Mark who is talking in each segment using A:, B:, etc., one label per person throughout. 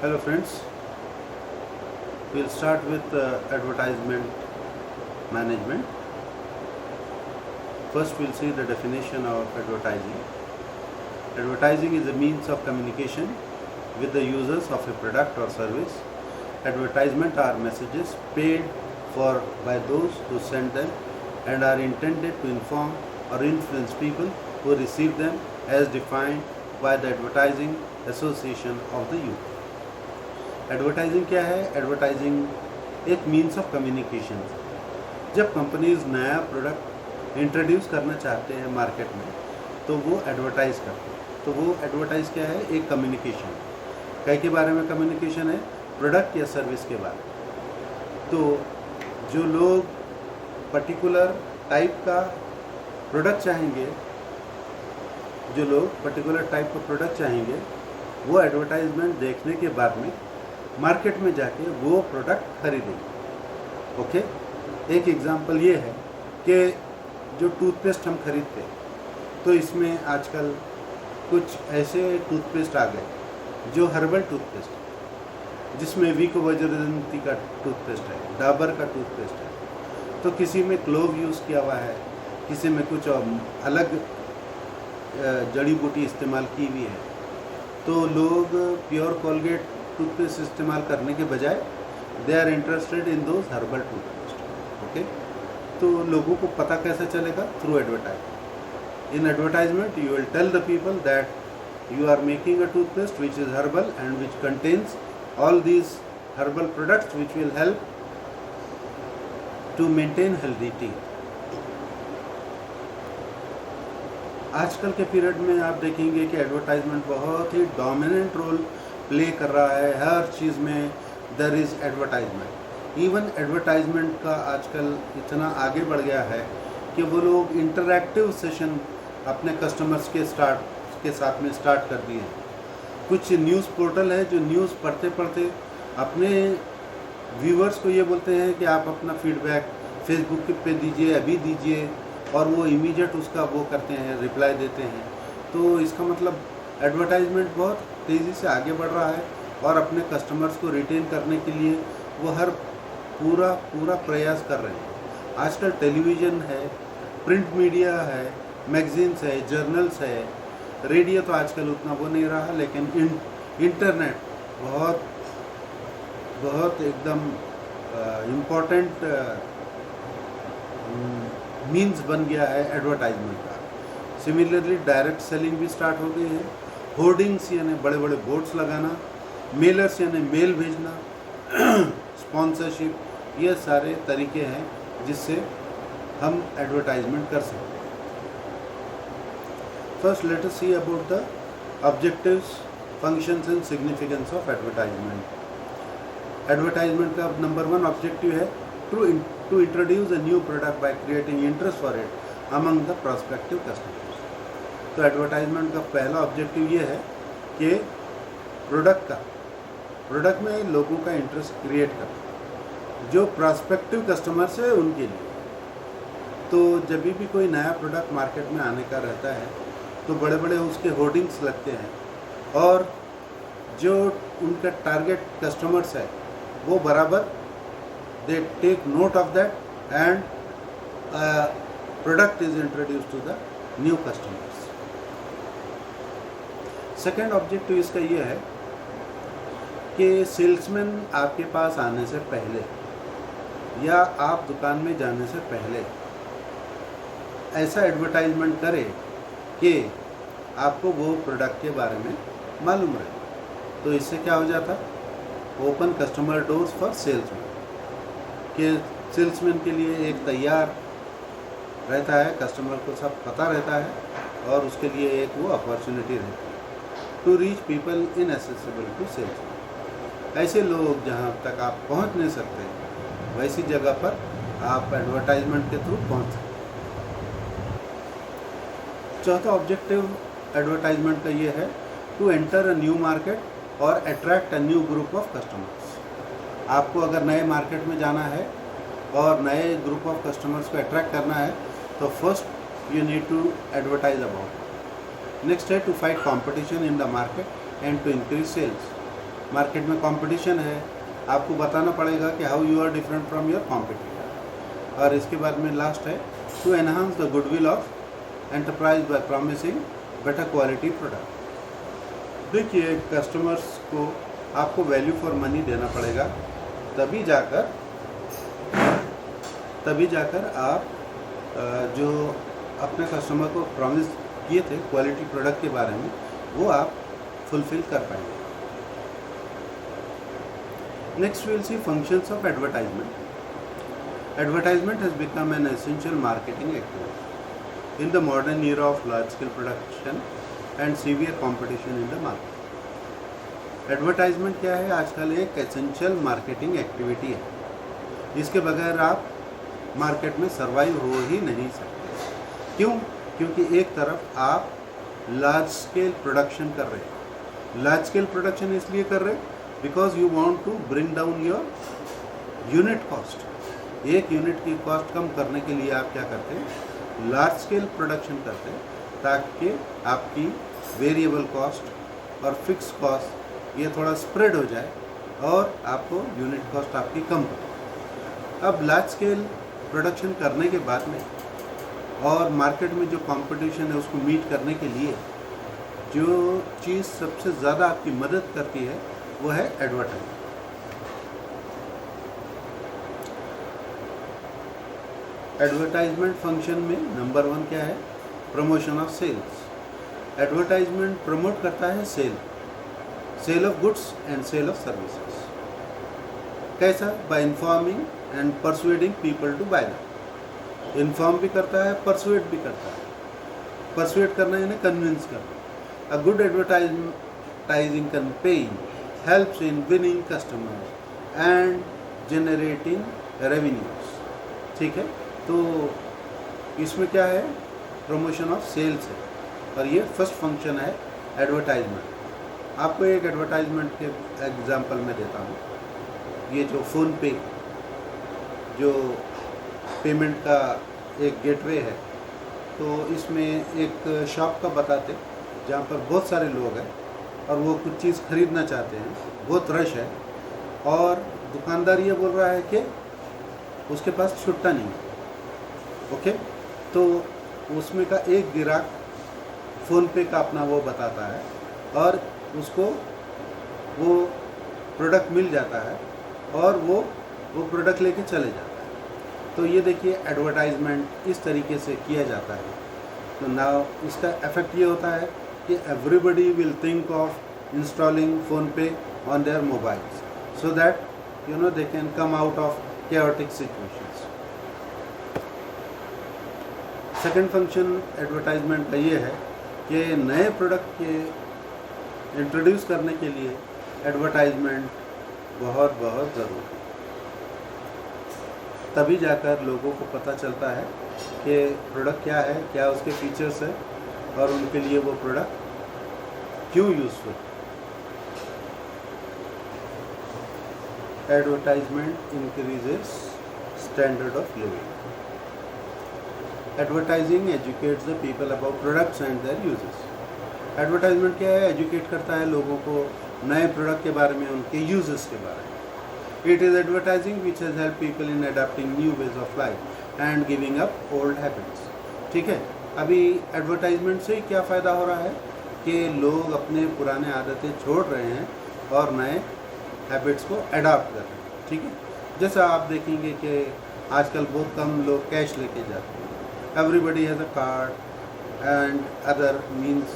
A: Hello friends, we'll start with advertisement management. First we'll see the definition of advertising. Advertising is a means of communication with the users of a product or service. Advertisement are messages paid for by those who send them and are intended to inform or influence people who receive them as defined by the Advertising Association of the UK. Advertising क्या है? Advertising एक means of communication. जब companies नया product introduce करना चाहते हैं market में तो वो एडवर्टाइज़ करते हैं। तो वो एडवर्टाइज़ क्या है? एक कम्युनिकेशन। कई के बारे में कम्युनिकेशन है? प्रोडक्ट या सर्विस के बारे में। तो जो लोग पर्टिकुलर टाइप का प्रोडक्ट चाहेंगे, वो एडवर्टाइजमेंट देखने के बाद में मार्केट में जाके वो प्रोडक्ट खरीदेंगे। ओके, एक एग्जांपल ये है कि जो टूथपेस्ट हम खरीदते हैं तो इसमें आजकल कुछ ऐसे टूथपेस्ट आ गए जो हर्बल टूथपेस्ट है, जिसमें विको वज्रदंती का टूथपेस्ट है, डाबर का टूथपेस्ट है। तो किसी में क्लोव यूज़ किया हुआ है, किसी में कुछ अलग जड़ी बूटी इस्तेमाल की हुई है। तो लोग प्योर कोलगेट टूथपेस्ट इस्तेमाल करने के बजाय they are interested in those herbal toothpaste. Okay, तो लोगों को पता कैसे चलेगा? Through advertisement. In advertisement you will tell the people that you are making a toothpaste which is herbal and which contains all these herbal products which will help to maintain healthy teeth. आजकल के period में आप देखेंगे कि advertisement बहुत ही dominant role play कर रहा है। हर चीज़ में there is advertisement. Even advertisement का आजकल इतना आगे बढ़ गया है कि वो लोग इंटरैक्टिव सेशन अपने कस्टमर्स के साथ में स्टार्ट कर दिए हैं। कुछ न्यूज़ पोर्टल है जो न्यूज़ पढ़ते पढ़ते अपने व्यूअर्स को ये बोलते हैं कि आप अपना फीडबैक फेसबुक पे दीजिए, अभी दीजिए, और वो इमीडिएट उसका वो करते हैं, रिप्लाई देते हैं। तो इसका मतलब एडवर्टाइजमेंट बहुत तेज़ी से आगे बढ़ रहा है और अपने कस्टमर्स को रिटेन करने के लिए वो हर पूरा प्रयास कर रहे हैं। आजकल टेलीविज़न है, प्रिंट मीडिया है, मैगजीन्स है, जर्नल्स है, रेडियो तो आजकल उतना वो नहीं रहा, लेकिन इंटरनेट बहुत एकदम इम्पोर्टेंट मीन्स बन गया है एडवर्टाइजमेंट का। सिमिलरली डायरेक्ट सेलिंग भी स्टार्ट हो गई है। होर्डिंग्स यानी बड़े बड़े बोर्ड्स लगाना, मेलर्स यानी मेल भेजना, स्पॉन्सरशिप, ये सारे तरीके हैं जिससे हम एडवर्टाइजमेंट कर सकते हैं। First let us see about the objectives, functions and significance of advertisement. Advertisement का नंबर 1 ऑब्जेक्टिव है to introduce a new product by creating interest for it among the prospective customers। तो एडवर्टाइजमेंट का पहला objective ये है कि product में लोगों का इंटरेस्ट क्रिएट करना, जो प्रॉस्पेक्टिव कस्टमर्स है उनके लिए। तो जब भी कोई नया प्रोडक्ट मार्केट में आने का रहता है तो बड़े बड़े उसके होर्डिंग्स लगते हैं और जो उनका टारगेट कस्टमर्स है वो बराबर they take note of that and product is introduced to the new customers। Second objective इसका ये है कि सेल्समैन आपके पास आने से पहले या आप दुकान में जाने से पहले ऐसा एडवर्टाइजमेंट करे कि आपको वो प्रोडक्ट के बारे में मालूम रहे। तो इससे क्या हो जाता? Open customer doors for salesman, कि सेल्समैन के लिए एक तैयार रहता है, कस्टमर को सब पता रहता है और उसके लिए एक वो अपॉर्चुनिटी रहती है to reach people inaccessible to salesman. ऐसे लोग जहाँ तक आप पहुँच नहीं सकते, वैसी जगह पर आप एडवर्टाइजमेंट के थ्रू पहुँच सकते हैं। चौथा ऑब्जेक्टिव एडवर्टाइजमेंट का ये है to enter a new market और attract a new group of customers. आपको अगर नए मार्केट में जाना है और नए ग्रुप ऑफ कस्टमर्स को अट्रैक्ट करना है तो first you need to advertise about. Next है to fight competition in the market and to increase sales. Market में कंपटीशन है, आपको बताना पड़ेगा कि how you are different from your competitor. और इसके बाद में लास्ट है to enhance the goodwill of enterprise by promising better quality product. देखिए, कस्टमर्स को आपको वैल्यू फॉर मनी देना पड़ेगा, तभी जाकर आप जो अपने कस्टमर को प्रॉमिस किए थे क्वालिटी प्रोडक्ट के बारे में, वो आप फुलफिल कर पाएंगे। Next will see functions of advertisement. Advertisement has become an essential marketing activity in the modern era of large scale production and severe competition in the market. Advertisement क्या है? आजकल एक एसेंशियल मार्केटिंग एक्टिविटी है, इसके बगैर आप market में survive हो ही नहीं सकते। क्यों? क्योंकि एक तरफ आप लार्ज स्केल प्रोडक्शन कर रहे हैं। लार्ज स्केल प्रोडक्शन इसलिए कर रहे हैं because you want to bring down your unit cost. एक यूनिट की कॉस्ट कम करने के लिए आप क्या करते हैं? लार्ज स्केल प्रोडक्शन करते हैं, ताकि आपकी वेरिएबल कॉस्ट और फिक्स कॉस्ट ये थोड़ा स्प्रेड हो जाए और आपको यूनिट कॉस्ट आपकी कम हो। अब लार्ज स्केल प्रोडक्शन करने के बाद में और मार्केट में जो कंपटीशन है उसको मीट करने के लिए जो चीज़ सबसे ज़्यादा आपकी मदद करती है वो है एडवर्टाइजिंग। एडवर्टाइजमेंट फंक्शन में नंबर 1 क्या है? Promotion of sales. Advertisement promote करता है sale of goods and sale of services. कैसा? By informing and persuading people to buy that. Inform भी करता है, परसुएड भी करता है। परसुएड करना यानी कन्विंस करना। A good advertising campaign helps in winning customers and generating revenues. ठीक है, तो इसमें क्या है? प्रमोशन ऑफ सेल्स है, और ये फर्स्ट फंक्शन है एडवर्टाइजमेंट। आपको एक एडवर्टाइजमेंट के एग्जांपल में देता हूँ। ये जो फ़ोन पे जो पेमेंट का एक गेटवे है, तो इसमें एक शॉप का बताते जहाँ पर बहुत सारे लोग हैं और वो कुछ चीज़ खरीदना चाहते हैं, बहुत रश है, और दुकानदार ये बोल रहा है कि उसके पास छुट्टा नहीं है। ओके, तो उसमें का एक ग्राहक फ़ोन पे का अपना वो बताता है और उसको वो प्रोडक्ट मिल जाता है और वो प्रोडक्ट लेके चले जाता है। तो ये देखिए, एडवर्टाइजमेंट इस तरीके से किया जाता है। तो नाउ इसका इफेक्ट ये होता है कि everybody will think of installing PhonePe on their mobiles so that they can come out of chaotic situations। Second function advertisement का ये है कि नए प्रोडक्ट के इंट्रोड्यूस करने के लिए एडवर्टाइजमेंट बहुत ज़रूरी है। तभी जाकर लोगों को पता चलता है कि प्रोडक्ट क्या है, क्या उसके फीचर्स है और उनके लिए वो प्रोडक्ट क्यों useful. Advertisement increases standard of living. Advertising educates the people about products and their uses. Advertisement क्या है? एजुकेट करता है लोगों को नए प्रोडक्ट के बारे में, उनके यूजेस के बारे में। It is advertising which has helped people in adapting new ways of life and giving up old habits. ठीक है, अभी एडवर्टाइजमेंट से क्या फ़ायदा हो रहा है कि लोग अपने पुराने आदतें छोड़ रहे हैं और नए हैबिट्स को अडॉप्ट कर रहे हैं। ठीक है, जैसा आप देखेंगे कि आजकल बहुत कम लोग कैश लेके जाते हैं। Everybody has a card and other means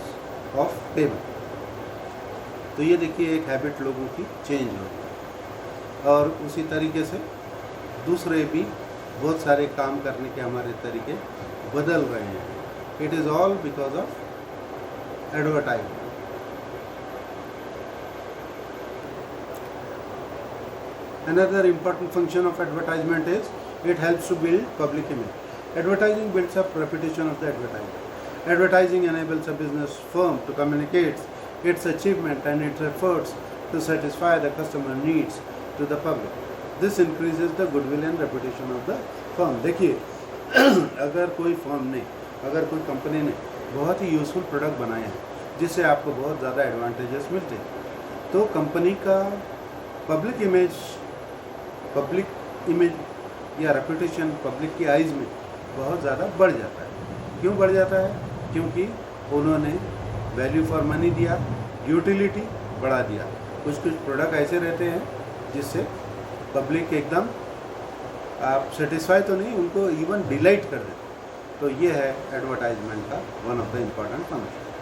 A: of payment. तो ये देखिए, एक हैबिट लोगों की चेंज हो गई और उसी तरीके से दूसरे भी बहुत सारे काम करने के हमारे तरीके बदल रहे हैं। It is all because of advertisement. Another important function of advertisement is it helps to build public image. Advertising builds up reputation of the advertiser. Advertising enables a business firm to communicate its achievement and its efforts to satisfy the customer needs to the public. This increases the goodwill and reputation of the firm. देखिए, अगर कोई firm ने, अगर कोई company ने बहुत ही useful product बनाए हैं जिससे आपको बहुत ज़्यादा एडवांटेजेस मिलते हैं, तो कंपनी का पब्लिक इमेज या रेपुटेशन पब्लिक की आइज़ में बहुत ज़्यादा बढ़ जाता है। क्यों बढ़ जाता है? क्योंकि उन्होंने वैल्यू फॉर मनी दिया, यूटिलिटी बढ़ा दिया। कुछ प्रोडक्ट ऐसे रहते हैं जिससे पब्लिक एकदम आप सेटिस्फाई तो नहीं, उनको इवन डिलाइट कर देते। तो ये है एडवर्टाइजमेंट का one of the important function.